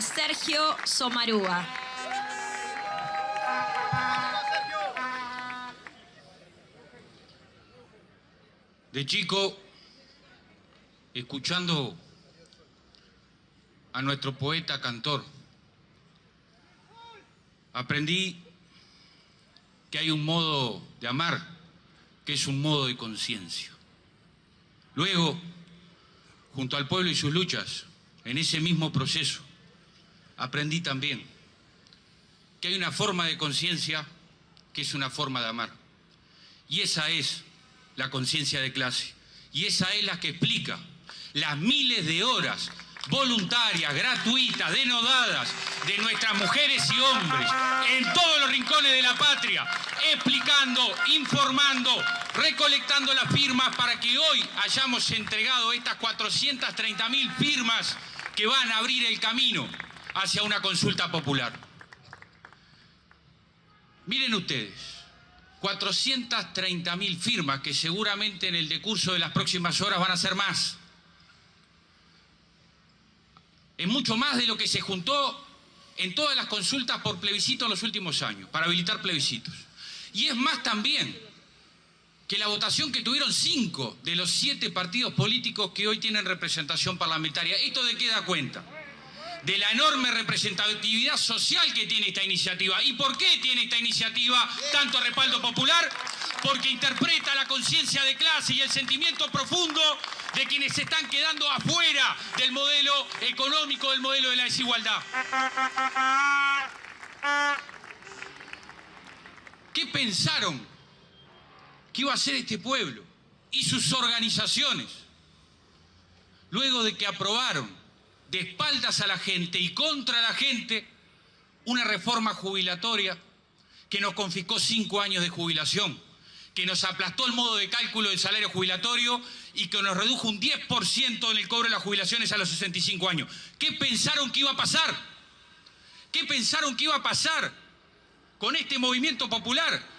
Sergio Somarúa. De chico, escuchando a nuestro poeta cantor, aprendí que hay un modo de amar que es un modo de conciencia. Luego, junto al pueblo y sus luchas, en ese mismo proceso, aprendí también que hay una forma de conciencia que es una forma de amar. Y esa es la conciencia de clase. Y esa es la que explica las miles de horas voluntarias, gratuitas, denodadas de nuestras mujeres y hombres en todos los rincones de la patria, explicando, informando, recolectando las firmas para que hoy hayamos entregado estas 430.000 firmas que van a abrir el camino hacia una consulta popular. Miren ustedes, 430.000 firmas que seguramente en el decurso de las próximas horas van a ser más. Es mucho más de lo que se juntó en todas las consultas por plebiscito en los últimos años, para habilitar plebiscitos. Y es más también que la votación que tuvieron 5 de los 7 partidos políticos que hoy tienen representación parlamentaria. ¿Esto de qué da cuenta? De la enorme representatividad social que tiene esta iniciativa. ¿Y por qué tiene esta iniciativa tanto respaldo popular? Porque interpreta la conciencia de clase y el sentimiento profundo de quienes se están quedando afuera del modelo económico, del modelo de la desigualdad. ¿Qué pensaron que iba a hacer este pueblo y sus organizaciones luego de que aprobaron de espaldas a la gente y contra la gente una reforma jubilatoria que nos confiscó 5 años de jubilación, que nos aplastó el modo de cálculo del salario jubilatorio y que nos redujo un 10% en el cobro de las jubilaciones a los 65 años? ¿Qué pensaron que iba a pasar? ¿Qué pensaron que iba a pasar con este movimiento popular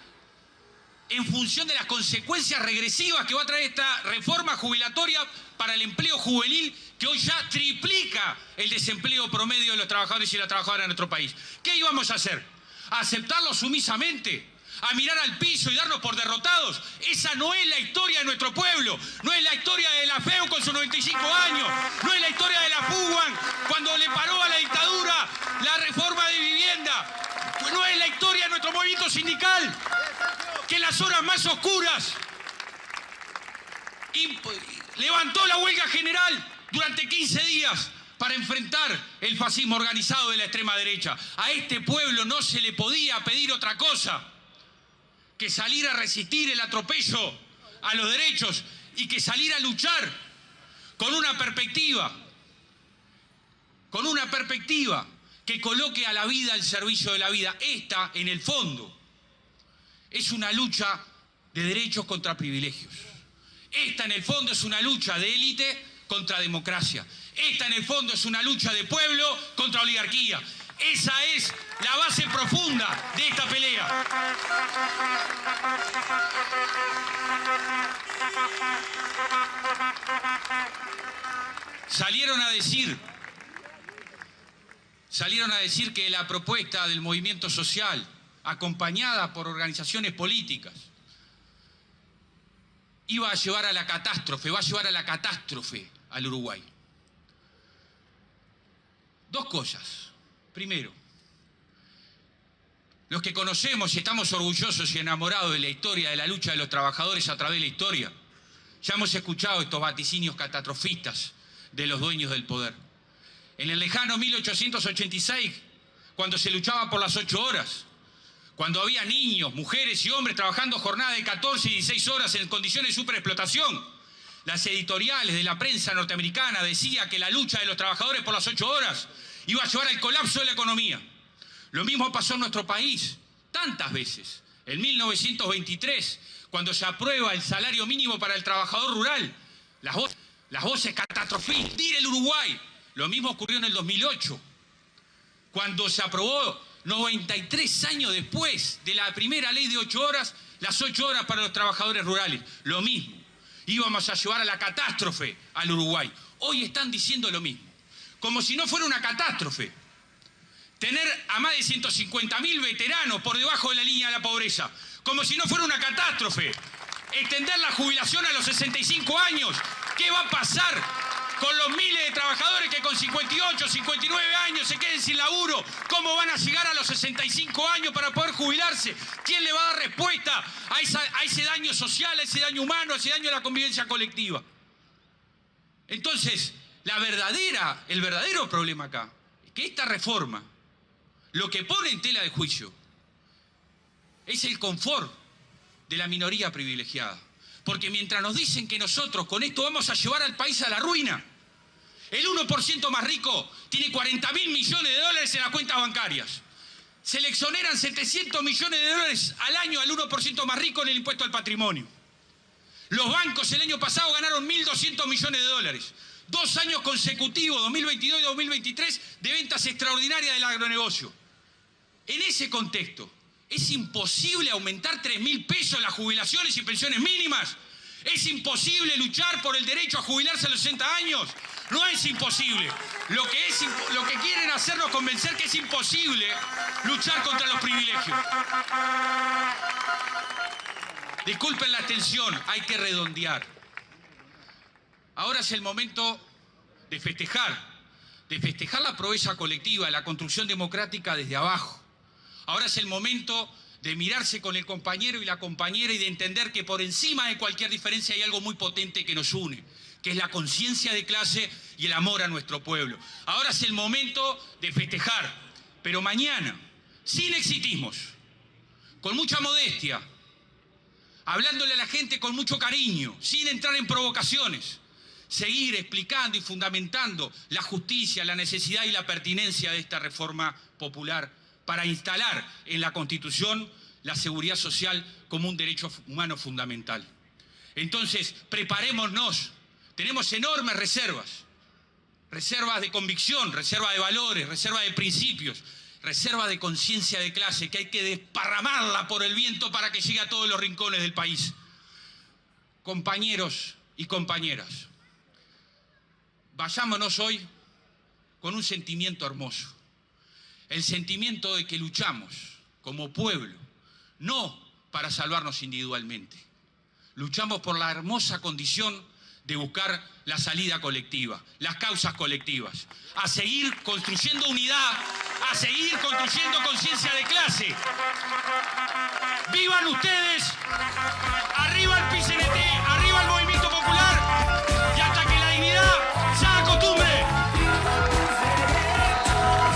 en función de las consecuencias regresivas que va a traer esta reforma jubilatoria para el empleo juvenil, que hoy ya triplica el desempleo promedio de los trabajadores y las trabajadoras en nuestro país? ¿Qué íbamos a hacer? ¿A aceptarlo sumisamente? ¿A mirar al piso y darnos por derrotados? Esa no es la historia de nuestro pueblo. No es la historia de la FEU con sus 95 años. No es la historia de la FUGAN cuando le paró a la dictadura la reforma de vivienda. No es la historia de nuestro movimiento sindical, que en las horas más oscuras levantó la huelga general durante 15 días para enfrentar el fascismo organizado de la extrema derecha. A este pueblo no se le podía pedir otra cosa que salir a resistir el atropello a los derechos y que salir a luchar con una perspectiva que coloque a la vida al servicio de la vida. Esta, en el fondo, es una lucha de derechos contra privilegios. Esta, en el fondo, es una lucha de élite contra democracia. Esta, en el fondo, es una lucha de pueblo contra oligarquía. Esa es la base profunda de esta pelea. Salieron a decir que la propuesta del movimiento social, acompañada por organizaciones políticas, iba a llevar a la catástrofe, va a llevar a la catástrofe al Uruguay. Dos cosas. Primero, los que conocemos y estamos orgullosos y enamorados de la historia, de la lucha de los trabajadores a través de la historia, ya hemos escuchado estos vaticinios catastrofistas de los dueños del poder. En el lejano 1886, cuando se luchaba por las 8 horas, cuando había niños, mujeres y hombres trabajando jornadas de 14 y 16 horas en condiciones de superexplotación, las editoriales de la prensa norteamericana decían que la lucha de los trabajadores por las 8 horas iba a llevar al colapso de la economía. Lo mismo pasó en nuestro país, tantas veces. En 1923, cuando se aprueba el salario mínimo para el trabajador rural, las voces catastrofistas de el Uruguay. Lo mismo ocurrió en el 2008, cuando se aprobó 93 años después de la primera ley de 8 horas, las 8 horas para los trabajadores rurales. Lo mismo. Íbamos a llevar a la catástrofe al Uruguay. Hoy están diciendo lo mismo. Como si no fuera una catástrofe tener a más de 150.000 veteranos por debajo de la línea de la pobreza, como si no fuera una catástrofe. Extender la jubilación a los 65 años. ¿Qué va a pasar con los miles de trabajadores que con 58, 59 años se queden sin laburo? ¿Cómo van a llegar a los 65 años para poder jubilarse? ¿Quién le va a dar respuesta a ese daño social, a ese daño humano, a ese daño a la convivencia colectiva? Entonces, el verdadero problema acá es que esta reforma lo que pone en tela de juicio es el confort de la minoría privilegiada. Porque mientras nos dicen que nosotros con esto vamos a llevar al país a la ruina, el 1% más rico tiene 40.000 millones de dólares en las cuentas bancarias. Se le exoneran 700 millones de dólares al año al 1% más rico en el impuesto al patrimonio. Los bancos el año pasado ganaron 1.200 millones de dólares. 2 años consecutivos, 2022 y 2023, de ventas extraordinarias del agronegocio. En ese contexto, ¿es imposible aumentar 3.000 pesos las jubilaciones y pensiones mínimas? ¿Es imposible luchar por el derecho a jubilarse a los 60 años? No es imposible. Lo que quieren hacernos convencer que es imposible luchar contra los privilegios. Disculpen la atención, hay que redondear. Ahora es el momento de festejar la proeza colectiva, la construcción democrática desde abajo. Ahora es el momento de mirarse con el compañero y la compañera y de entender que por encima de cualquier diferencia hay algo muy potente que nos une, que es la conciencia de clase y el amor a nuestro pueblo. Ahora es el momento de festejar, pero mañana, sin exitismos, con mucha modestia, hablándole a la gente con mucho cariño, sin entrar en provocaciones, seguir explicando y fundamentando la justicia, la necesidad y la pertinencia de esta reforma popular para instalar en la Constitución la seguridad social como un derecho humano fundamental. Entonces, preparémonos. Tenemos enormes reservas de convicción, reservas de valores, reservas de principios, reservas de conciencia de clase que hay que desparramarla por el viento para que llegue a todos los rincones del país. Compañeros y compañeras, vayámonos hoy con un sentimiento hermoso. El sentimiento de que luchamos como pueblo, no para salvarnos individualmente. Luchamos por la hermosa condición de buscar la salida colectiva, las causas colectivas, a seguir construyendo unidad, a seguir construyendo conciencia de clase. ¡Vivan ustedes! ¡Arriba el PCNT! ¡Arriba el Movimiento Popular!